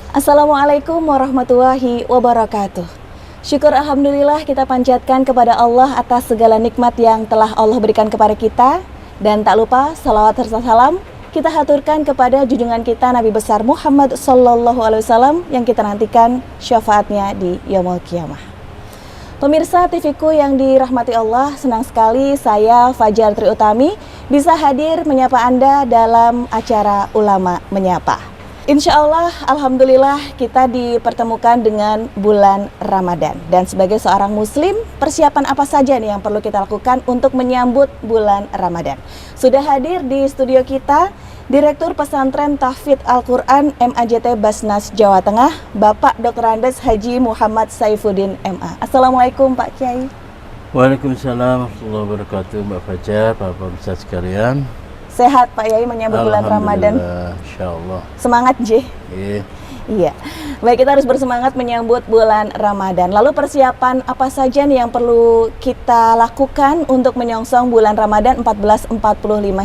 Assalamualaikum warahmatullahi wabarakatuh. Syukur alhamdulillah kita panjatkan kepada Allah atas segala nikmat yang telah Allah berikan kepada kita. Dan tak lupa salawat serta salam kita haturkan kepada junjungan kita Nabi besar Muhammad sallallahu alaihi wasallam yang kita nantikan syafaatnya di yaumul qiyamah. Pemirsa TV-ku yang dirahmati Allah, senang sekali saya Fajar Triutami bisa hadir menyapa Anda dalam acara Ulama Menyapa. Insya Allah, alhamdulillah kita dipertemukan dengan bulan Ramadan. Dan sebagai seorang muslim, persiapan apa saja nih yang perlu kita lakukan untuk menyambut bulan Ramadan? Sudah hadir di studio kita Direktur Pesantren Tahfidz Al-Quran MAJT Basnas Jawa Tengah, Bapak Dr. Andes Haji Muhammad Saifuddin MA. Assalamualaikum Pak Kiai. Waalaikumsalam warahmatullahi wabarakatuh, Mbak Fajar, Bapak pemirsa sekalian. Sehat Pak Yai menyambut bulan Ramadan. Insyaallah. Semangat J. Iya. Baik, kita harus bersemangat menyambut bulan Ramadan. Lalu persiapan apa saja nih yang perlu kita lakukan untuk menyongsong bulan Ramadan 1445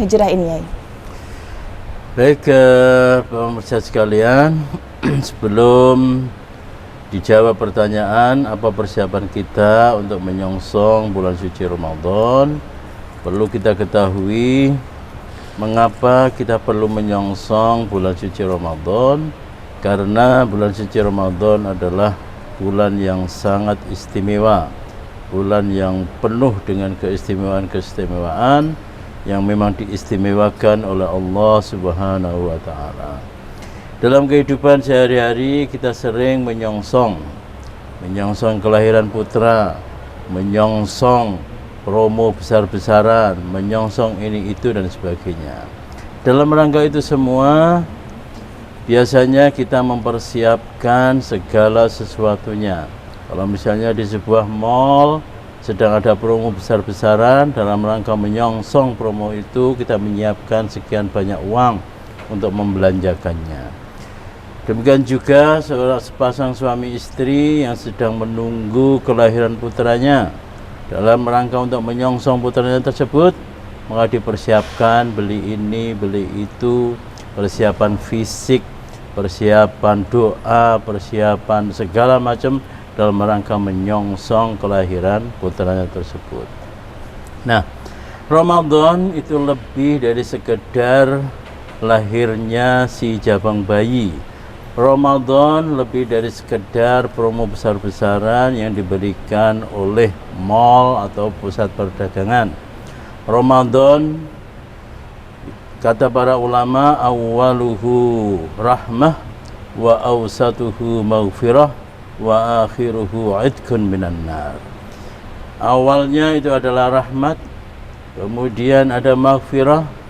Hijrah ini, Yai? Baik, pemirsa sekalian, sebelum dijawab pertanyaan apa persiapan kita untuk menyongsong bulan suci Ramadan, perlu kita ketahui mengapa kita perlu menyongsong bulan suci Ramadan. Karena bulan suci Ramadan adalah bulan yang sangat istimewa, bulan yang penuh dengan keistimewaan-keistimewaan yang memang diistimewakan oleh Allah Subhanahu wa Ta'ala. Dalam kehidupan sehari-hari kita sering menyongsong kelahiran putra, menyongsong promo besar-besaran, menyongsong ini itu dan sebagainya. Dalam rangka itu semua, biasanya kita mempersiapkan segala sesuatunya. Kalau misalnya di sebuah mall sedang ada promo besar-besaran, dalam rangka menyongsong promo itu kita menyiapkan sekian banyak uang untuk membelanjakannya. Demikian juga sepasang suami istri yang sedang menunggu kelahiran putranya, dalam rangka untuk menyongsong putranya tersebut, maka dipersiapkan beli ini, beli itu, persiapan fisik, persiapan doa, persiapan segala macam dalam rangka menyongsong kelahiran putranya tersebut. Nah, Ramadan itu lebih dari sekedar lahirnya si jabang bayi. Ramadan lebih dari sekedar promo besar-besaran yang diberikan oleh mall atau pusat perdagangan. Ramadan, kata para ulama, awaluhu rahmah wa awsatuhu maghfirah wa akhiruhu idkun minan nar. Awalnya itu adalah rahmat, kemudian ada maghfirah,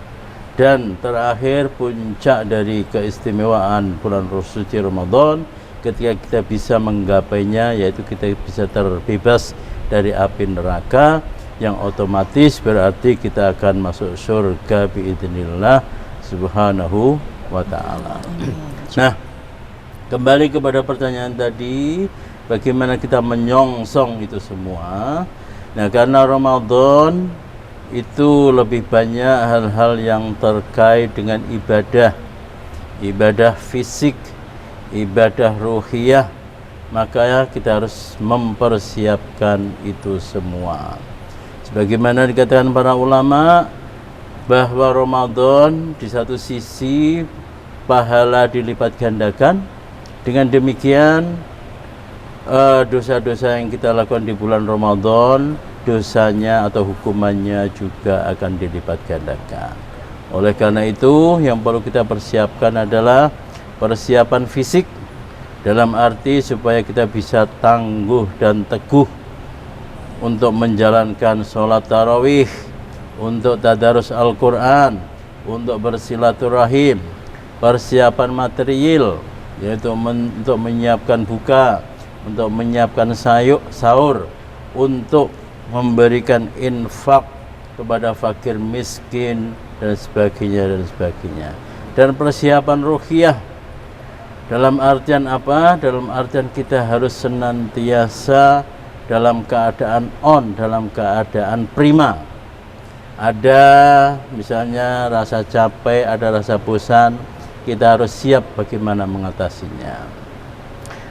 dan terakhir puncak dari keistimewaan bulan suci Ramadan ketika kita bisa menggapainya, yaitu kita bisa terbebas dari api neraka, yang otomatis berarti kita akan masuk surga biidznillah subhanahu wa ta'ala. Nah, kembali kepada pertanyaan tadi, bagaimana kita menyongsong itu semua. Nah, karena Ramadan itu lebih banyak hal-hal yang terkait dengan ibadah fisik, ibadah ruhiyah, maka kita harus mempersiapkan itu semua. Sebagaimana dikatakan para ulama bahwa Ramadan di satu sisi pahala dilipat gandakan, dengan demikian dosa-dosa yang kita lakukan di bulan Ramadan, dosanya atau hukumannya juga akan dilipat gandakan. Oleh karena itu, yang perlu kita persiapkan adalah persiapan fisik, dalam arti supaya kita bisa tangguh dan teguh untuk menjalankan sholat tarawih, untuk tadarus Al-Quran, untuk bersilaturahim. Persiapan material, yaitu untuk menyiapkan buka, untuk menyiapkan sahur, untuk memberikan infak kepada fakir miskin, dan sebagainya. Dan persiapan ruhiyah, dalam artian apa? Dalam artian kita harus senantiasa dalam keadaan dalam keadaan prima. Ada misalnya rasa capek, ada rasa bosan, kita harus siap bagaimana mengatasinya.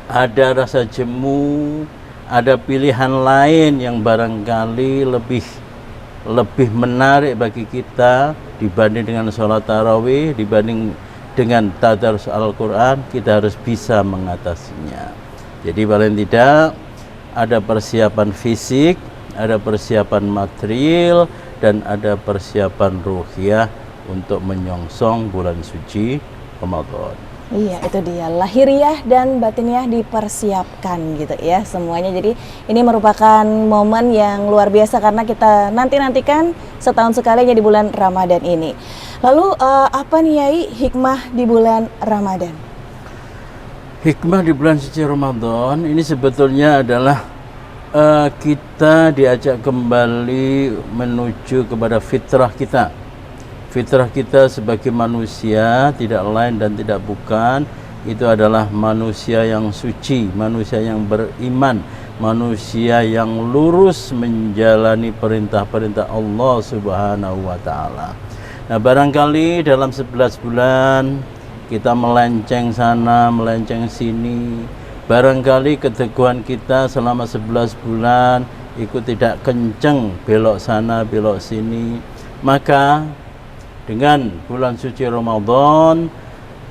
ada rasa jemu, ada pilihan lain yang barangkali lebih menarik bagi kita dibanding dengan sholat tarawih, dibanding dengan tadarus Al-Quran, kita harus bisa mengatasinya. Jadi paling tidak ada persiapan fisik, ada persiapan material, dan ada persiapan ruhiyah untuk menyongsong bulan suci Ramadan. Iya, itu dia, lahiriah dan batiniah dipersiapkan gitu ya semuanya. Jadi ini merupakan momen yang luar biasa karena kita nantikan setahun sekali di bulan Ramadan ini. Lalu apa nih Yai hikmah di bulan Ramadan? Hikmah di bulan suci Ramadan ini sebetulnya adalah kita diajak kembali menuju kepada fitrah kita. Fitrah kita sebagai manusia tidak lain dan tidak bukan, itu adalah manusia yang suci, manusia yang beriman, manusia yang lurus menjalani perintah-perintah Allah Subhanahu wa Ta'ala. Nah, barangkali dalam 11 bulan kita melenceng sana, melenceng sini. Barangkali keteguhan kita selama 11 bulan ikut tidak kenceng, belok sana, belok sini. Maka dengan bulan suci Ramadan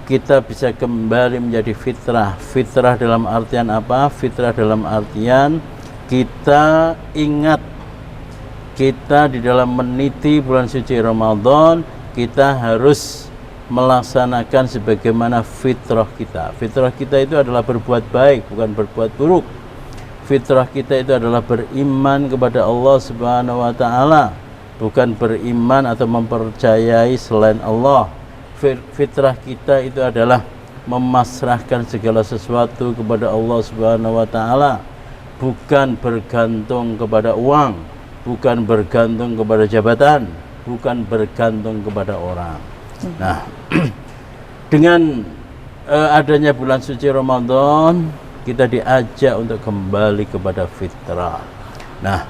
kita bisa kembali menjadi fitrah. Fitrah dalam artian apa? Fitrah dalam artian kita ingat, kita di dalam meniti bulan suci Ramadan kita harus melaksanakan sebagaimana fitrah kita. Fitrah kita itu adalah berbuat baik, bukan berbuat buruk. Fitrah kita itu adalah beriman kepada Allah Subhanahu wa Ta'ala, bukan beriman atau mempercayai selain Allah. Fitrah kita itu adalah memasrahkan segala sesuatu kepada Allah Subhanahu wa Ta'ala, bukan bergantung kepada uang, bukan bergantung kepada jabatan, bukan bergantung kepada orang. Nah, dengan adanya bulan suci Ramadan, kita diajak untuk kembali kepada fitrah. Nah,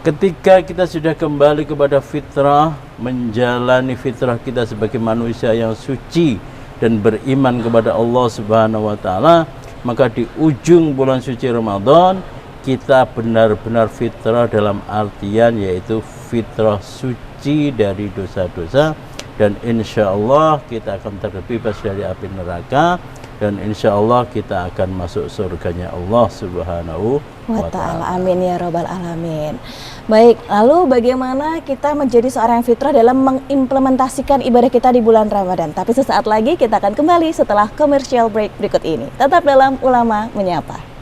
ketika kita sudah kembali kepada fitrah, menjalani fitrah kita sebagai manusia yang suci dan beriman kepada Allah Subhanahu wa Ta'ala, maka di ujung bulan suci Ramadan kita benar-benar fitrah dalam artian yaitu fitrah suci dari dosa-dosa, dan insya Allah kita akan terbebas dari api neraka, dan insya Allah kita akan masuk surganya Allah Subhanahu wa Ta'ala. Amin ya Rabbal Alamin. Baik, lalu bagaimana kita menjadi seorang yang fitrah dalam mengimplementasikan ibadah kita di bulan Ramadan? Tapi sesaat lagi kita akan kembali setelah commercial break berikut ini. Tetap dalam Ulama Menyapa.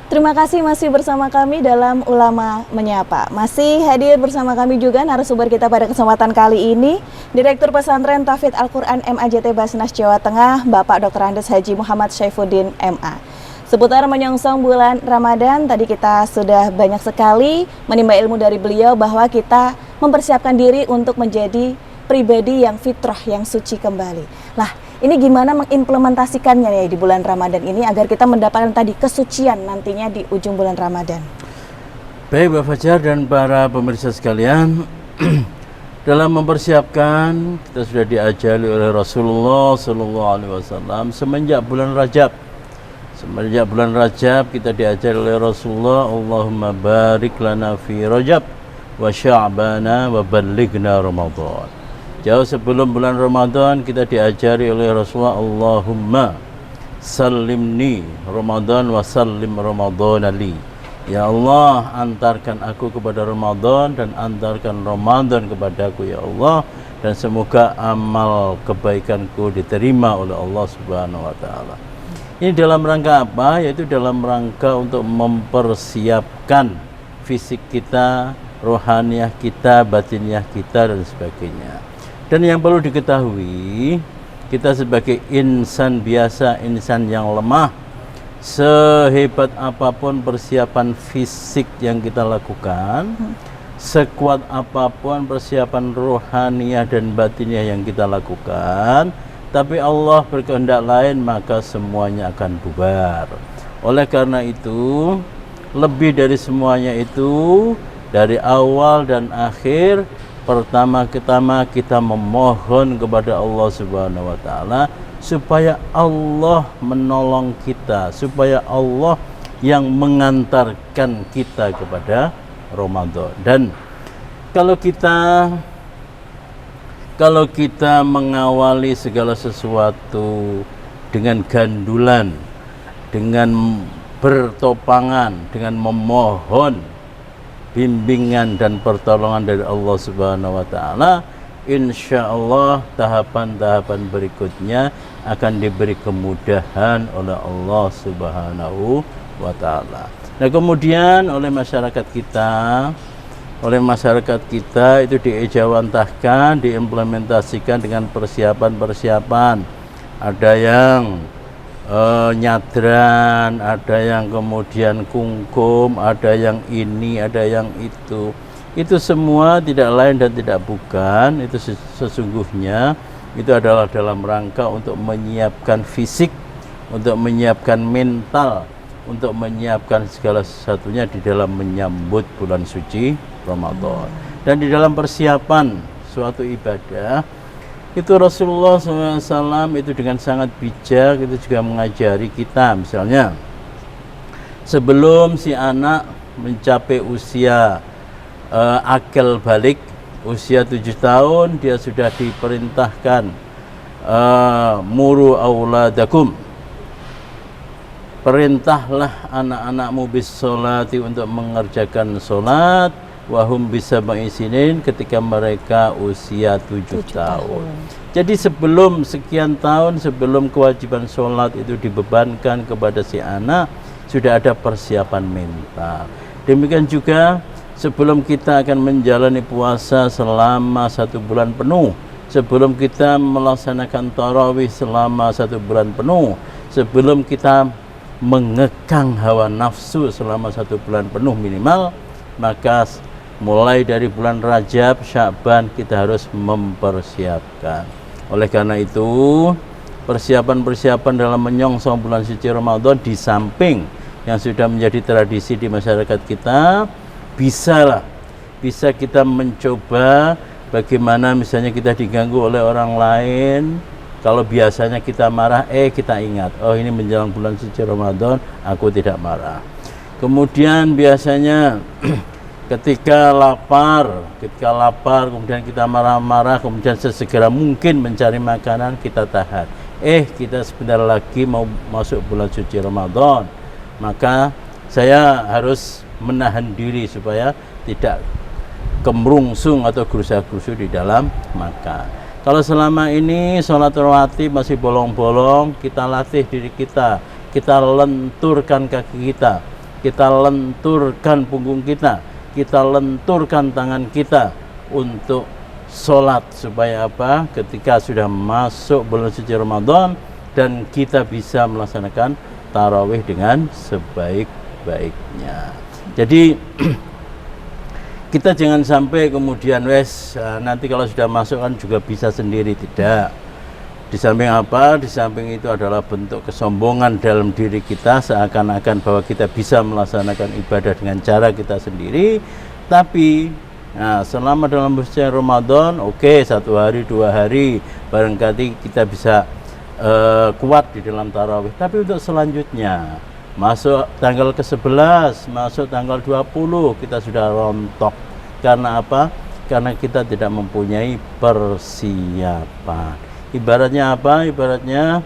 Terima kasih masih bersama kami dalam Ulama Menyapa. Masih hadir bersama kami juga narasumber kita pada kesempatan kali ini, Direktur Pesantren Tahfidz Al-Quran MAJT Basnas Jawa Tengah, Bapak Dr. Andes Haji Muhammad Syaifuddin MA. Seputar menyongsong bulan Ramadan, tadi kita sudah banyak sekali menimba ilmu dari beliau bahwa kita mempersiapkan diri untuk menjadi pribadi yang fitrah, yang suci kembali. Lah, ini gimana mengimplementasikannya ya di bulan Ramadan ini agar kita mendapatkan tadi kesucian nantinya di ujung bulan Ramadan? Baik Mbak Fajar dan para pemirsa sekalian, dalam mempersiapkan kita sudah diajari oleh Rasulullah SAW semenjak bulan Rajab. Semenjak bulan Rajab kita diajari oleh Rasulullah, Allahumma barik lana fi Rajab wa Sya'bana wa ballighna Ramadan. Jauh sebelum bulan Ramadan kita diajari oleh Rasulullah, Allahumma sallimni Ramadan wa sallim Ramadan li. Ya Allah, antarkan aku kepada Ramadan dan antarkan Ramadan kepadaku ya Allah, dan semoga amal kebaikanku diterima oleh Allah Subhanahu wa Ta'ala. Ini dalam rangka apa? Yaitu dalam rangka untuk mempersiapkan fisik kita, rohaniah kita, batiniah kita dan sebagainya. Dan yang perlu diketahui, kita sebagai insan biasa, insan yang lemah, sehebat apapun persiapan fisik yang kita lakukan, sekuat apapun persiapan rohaniah dan batiniah yang kita lakukan, tapi Allah berkehendak lain, maka semuanya akan bubar. Oleh karena itu, lebih dari semuanya itu, dari awal dan akhir, pertama-tama kita memohon kepada Allah Subhanahu wa taala supaya Allah menolong kita, supaya Allah yang mengantarkan kita kepada Ramadan. Dan kalau kita mengawali segala sesuatu dengan gandulan, dengan bertopangan, dengan memohon bimbingan dan pertolongan dari Allah Subhanahu wa taala, insya Allah tahapan-tahapan berikutnya akan diberi kemudahan oleh Allah Subhanahu wa taala. Nah, kemudian oleh masyarakat kita itu diejawantahkan, diimplementasikan dengan persiapan-persiapan. Ada yang nyadran, ada yang kemudian kungkum, ada yang ini, ada yang itu. Itu semua tidak lain dan tidak bukan, itu sesungguhnya itu adalah dalam rangka untuk menyiapkan fisik, untuk menyiapkan mental, untuk menyiapkan segala sesuatunya di dalam menyambut bulan suci Ramadan. Dan di dalam persiapan suatu ibadah itu Rasulullah SAW itu dengan sangat bijak itu juga mengajari kita, misalnya sebelum si anak mencapai usia akil balik, usia 7 tahun, dia sudah diperintahkan muru auladakum, perintahlah anak-anakmu bis sholati, untuk mengerjakan sholat, wahum bisa mengisinin, ketika mereka usia 7 tahun. Jadi sebelum sekian tahun, sebelum kewajiban sholat itu dibebankan kepada si anak, sudah ada persiapan mental. Demikian juga sebelum kita akan menjalani puasa selama 1 bulan penuh, sebelum kita melaksanakan tarawih selama 1 bulan penuh, sebelum kita mengekang hawa nafsu selama 1 bulan penuh minimal, maka mulai dari bulan Rajab, Sya'ban kita harus mempersiapkan. Oleh karena itu, persiapan-persiapan dalam menyongsong bulan suci Ramadan di samping yang sudah menjadi tradisi di masyarakat kita, bisa kita mencoba bagaimana misalnya kita diganggu oleh orang lain. Kalau biasanya kita marah, kita ingat, oh ini menjelang bulan suci Ramadan, aku tidak marah. Kemudian biasanya ketika lapar, kemudian kita marah-marah, kemudian sesegera mungkin mencari makanan, kita tahan. Kita sebentar lagi mau masuk bulan suci Ramadan, maka saya harus menahan diri supaya tidak kemrungsung atau gerusa-gerusu di dalam makan. Kalau selama ini sholat rawatib masih bolong-bolong, kita latih diri kita lenturkan kaki kita lenturkan punggung kita lenturkan tangan kita untuk sholat, supaya apa? Ketika sudah masuk bulan suci Ramadan dan kita bisa melaksanakan tarawih dengan sebaik-baiknya. Jadi kita jangan sampai kemudian nanti kalau sudah masuk kan juga bisa sendiri, tidak. Di samping apa? Di samping itu adalah bentuk kesombongan dalam diri kita, seakan-akan bahwa kita bisa melaksanakan ibadah dengan cara kita sendiri. Tapi selama dalam bulan Ramadan, 1 hari 2 hari barangkali kita bisa kuat di dalam tarawih. Tapi untuk selanjutnya, masuk tanggal ke-11, masuk tanggal 20, kita sudah rontok. Karena apa? Karena kita tidak mempunyai persiapan. Ibaratnya apa? Ibaratnya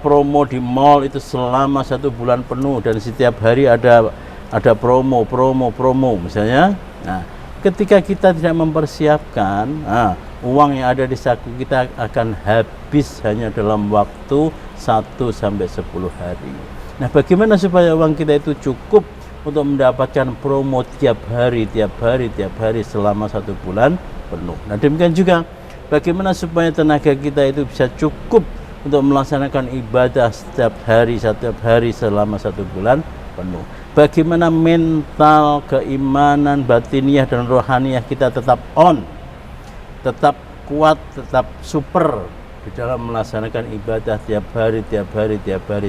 promo di mall itu selama 1 bulan penuh, dan setiap hari ada promo misalnya. Nah, ketika kita tidak mempersiapkan, uang yang ada di saku kita akan habis hanya dalam waktu 1-10 hari. Nah, bagaimana supaya uang kita itu cukup untuk mendapatkan promo tiap hari selama 1 bulan penuh. Nah, demikian juga bagaimana supaya tenaga kita itu bisa cukup untuk melaksanakan ibadah setiap hari selama 1 bulan penuh. Bagaimana mental, keimanan, batiniah dan rohaniyah kita tetap on, tetap kuat, tetap super di dalam melaksanakan ibadah tiap hari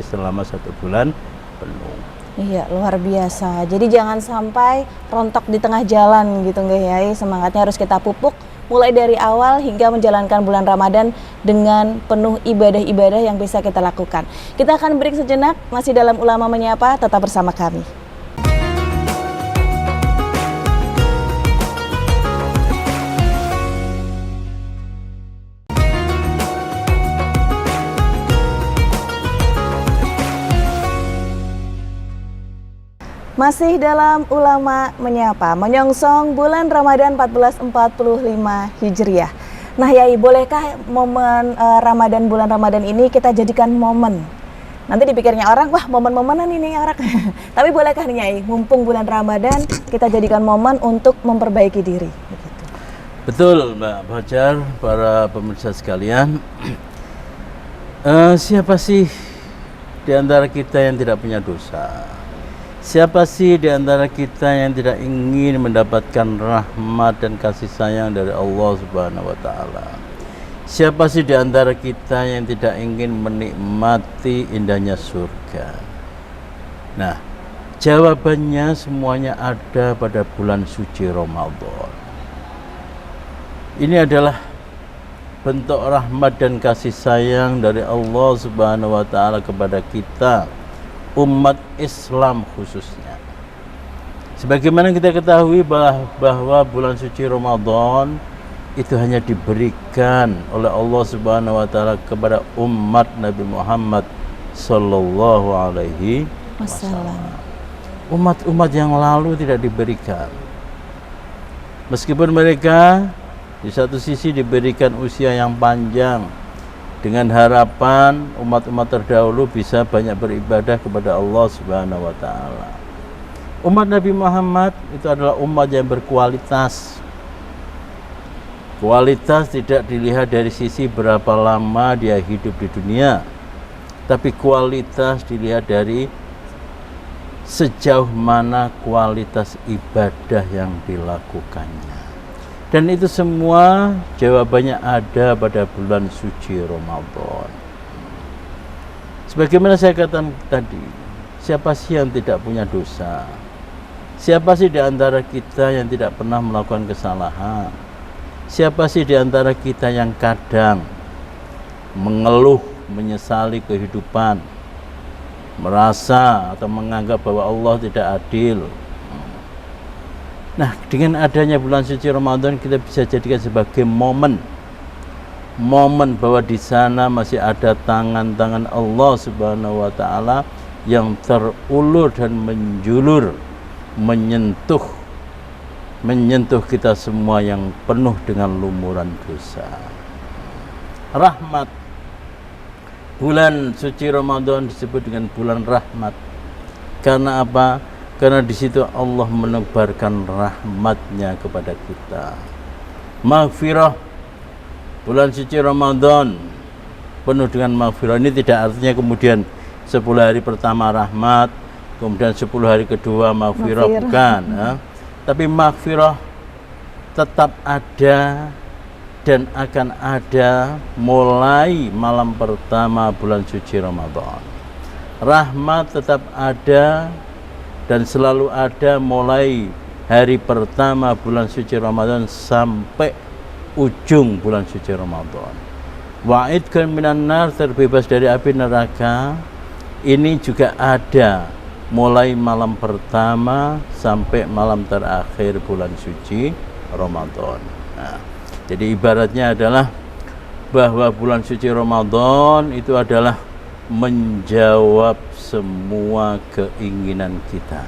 selama 1 bulan penuh. Iya, luar biasa. Jadi jangan sampai rontok di tengah jalan gitu nggak ya? Semangatnya harus kita pupuk mulai dari awal hingga menjalankan bulan Ramadan dengan penuh ibadah-ibadah yang bisa kita lakukan. Kita akan break sejenak, masih dalam Ulama Menyapa, tetap bersama kami. Masih dalam Ulama Menyapa, menyongsong bulan Ramadan 1445 Hijriah. Nah Yai, bolehkah momen bulan Ramadan ini kita jadikan momen? Nanti dipikirnya orang, wah momen-momenan ini orang. Tapi bolehkah nih Yai, mumpung bulan Ramadan kita jadikan momen untuk memperbaiki diri? Begitu. Betul Mbak Fajar, para pemirsa sekalian. Siapa sih di antara kita yang tidak punya dosa? Siapa sih di antara kita yang tidak ingin mendapatkan rahmat dan kasih sayang dari Allah Subhanahu wa taala? Siapa sih di antara kita yang tidak ingin menikmati indahnya surga? Nah, jawabannya semuanya ada pada bulan suci Ramadan. Ini adalah bentuk rahmat dan kasih sayang dari Allah Subhanahu wa taala kepada kita, umat Islam khususnya. Sebagaimana kita ketahui bahwa bulan suci Ramadan itu hanya diberikan oleh Allah Subhanahu wa taala kepada umat Nabi Muhammad sallallahu alaihi wasallam. Umat-umat yang lalu tidak diberikan. Meskipun mereka di satu sisi diberikan usia yang panjang, dengan harapan umat-umat terdahulu bisa banyak beribadah kepada Allah Subhanahu wa taala. Umat Nabi Muhammad itu adalah umat yang berkualitas. Kualitas tidak dilihat dari sisi berapa lama dia hidup di dunia, tapi kualitas dilihat dari sejauh mana kualitas ibadah yang dilakukannya. Dan itu semua jawabannya ada pada bulan suci Ramadan. Sebagaimana saya katakan tadi, siapa sih yang tidak punya dosa? Siapa sih di antara kita yang tidak pernah melakukan kesalahan? Siapa sih di antara kita yang kadang mengeluh, menyesali kehidupan, merasa atau menganggap bahwa Allah tidak adil? Nah, dengan adanya bulan suci Ramadan kita bisa jadikan sebagai momen bahwa di sana masih ada tangan-tangan Allah Subhanahu wa taala yang terulur dan menjulur, menyentuh kita semua yang penuh dengan lumuran dosa. Rahmat. Bulan suci Ramadan disebut dengan bulan rahmat. Karena apa? Karena di situ Allah menebarkan rahmatnya kepada kita. Maghfirah, bulan suci Ramadan penuh dengan maghfirah. Ini tidak artinya kemudian 10 hari pertama rahmat, kemudian 10 hari kedua maghfirah, bukan. Ya. Tapi maghfirah tetap ada dan akan ada mulai malam pertama bulan suci Ramadan. Rahmat tetap ada dan selalu ada mulai hari pertama bulan suci Ramadan sampai ujung bulan suci Ramadan. Wa'idkan minan nar, terbebas dari api neraka, ini juga ada mulai malam pertama sampai malam terakhir bulan suci Ramadan. Nah, jadi ibaratnya adalah bahwa bulan suci Ramadan itu adalah menjawab semua keinginan kita.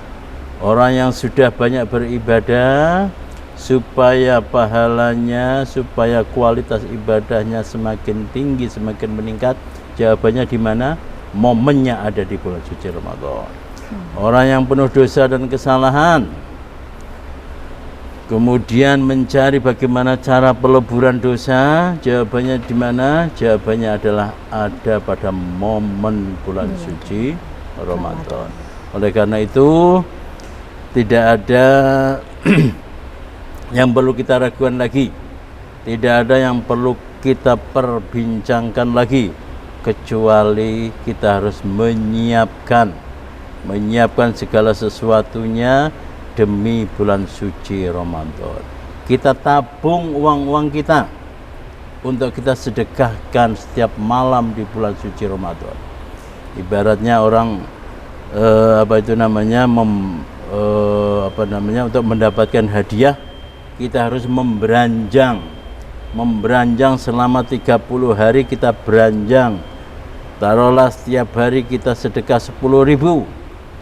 Orang yang sudah banyak beribadah supaya pahalanya, supaya kualitas ibadahnya semakin tinggi, semakin meningkat, jawabannya di mana? Momennya ada di bulan suci Ramadan. Orang yang penuh dosa dan kesalahan kemudian mencari bagaimana cara peleburan dosa, jawabannya di mana? Jawabannya adalah ada pada momen bulan suci Ramadan. Oleh karena itu tidak ada yang perlu kita ragukan lagi, tidak ada yang perlu kita perbincangkan lagi, kecuali kita harus menyiapkan menyiapkan segala sesuatunya demi bulan suci Ramadan. Kita tabung uang-uang kita untuk kita sedekahkan setiap malam di bulan suci Ramadan. Ibaratnya orang untuk mendapatkan hadiah, kita harus memberanjang selama 30 hari. Kita beranjang, taruhlah setiap hari kita sedekah 10.000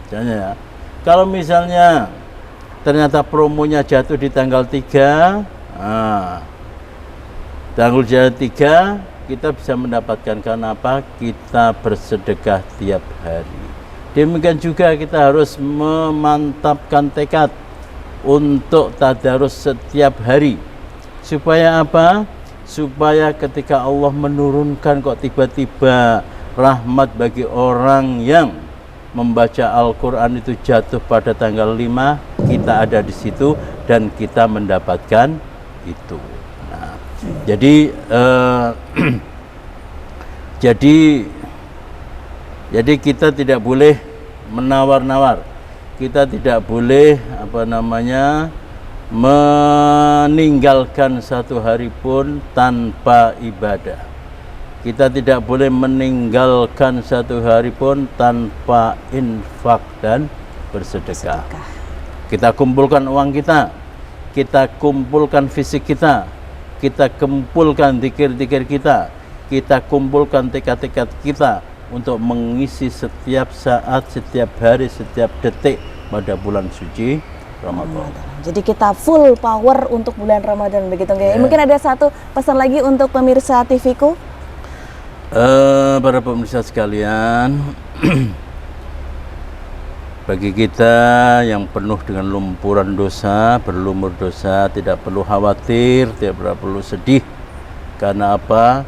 misalnya ya. Kalau misalnya ternyata promonya jatuh di tanggal 3, tanggal 3 kita bisa mendapatkan, karena apa? Kita bersedekah tiap hari. Demikian juga kita harus memantapkan tekad untuk tadarus setiap hari. Supaya apa? Supaya ketika Allah menurunkan kok tiba-tiba rahmat bagi orang yang membaca Al-Quran itu jatuh pada tanggal 5, kita ada di situ dan kita mendapatkan itu. Nah, jadi kita tidak boleh menawar-nawar, kita tidak boleh meninggalkan satu hari pun tanpa ibadah. Kita tidak boleh meninggalkan satu hari pun tanpa infak dan bersedekah. Kita kumpulkan uang kita, kita kumpulkan fisik kita, kita kumpulkan zikir-zikir kita, kita kumpulkan tekad-tekad kita untuk mengisi setiap saat, setiap hari, setiap detik pada bulan suci Ramadan. Jadi kita full power untuk bulan Ramadan begitu nggak? Mungkin ada satu pesan lagi untuk pemirsa TV-ku. Para pemirsa sekalian, bagi kita yang penuh dengan lumpuran dosa, berlumur dosa, tidak perlu khawatir, tidak perlu sedih. Karena apa?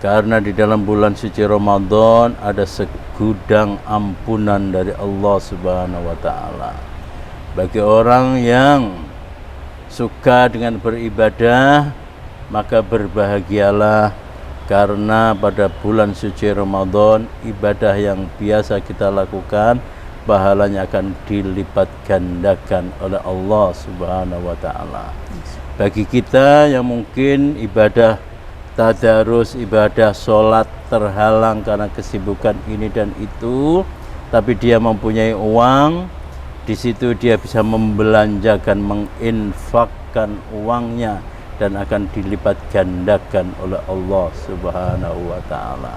Karena di dalam bulan suci Ramadan ada segudang ampunan dari Allah Subhanahu wa taala. Bagi orang yang suka dengan beribadah, maka berbahagialah, karena pada bulan suci Ramadan ibadah yang biasa kita lakukan pahalanya akan dilipat gandakan oleh Allah Subhanahu wa taala. Bagi kita yang mungkin ibadah tadarus, ibadah sholat terhalang karena kesibukan ini dan itu, tapi dia mempunyai uang, di situ dia bisa membelanjakan, menginfakkan uangnya dan akan dilipat gandakan oleh Allah Subhanahu wa taala.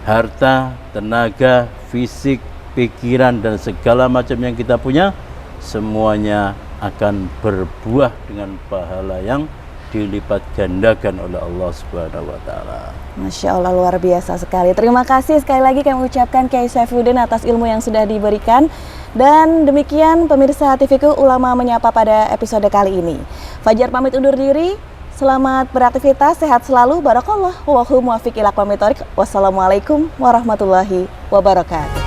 Harta, tenaga, fisik, pikiran dan segala macam yang kita punya semuanya akan berbuah dengan pahala yang dilipat gandakan oleh Allah Subhanahu wa taala. Masya Allah, luar biasa sekali. Terima kasih sekali lagi kami ucapkan Kiai Saifuddin atas ilmu yang sudah diberikan. Dan demikian pemirsa TV-ku Ulama Menyapa pada episode kali ini. Fajar pamit undur diri. Selamat beraktivitas, sehat selalu. Barakallah. Wallahu muwaffiq ila aqwamit thoriq. Wassalamualaikum warahmatullahi wabarakatuh.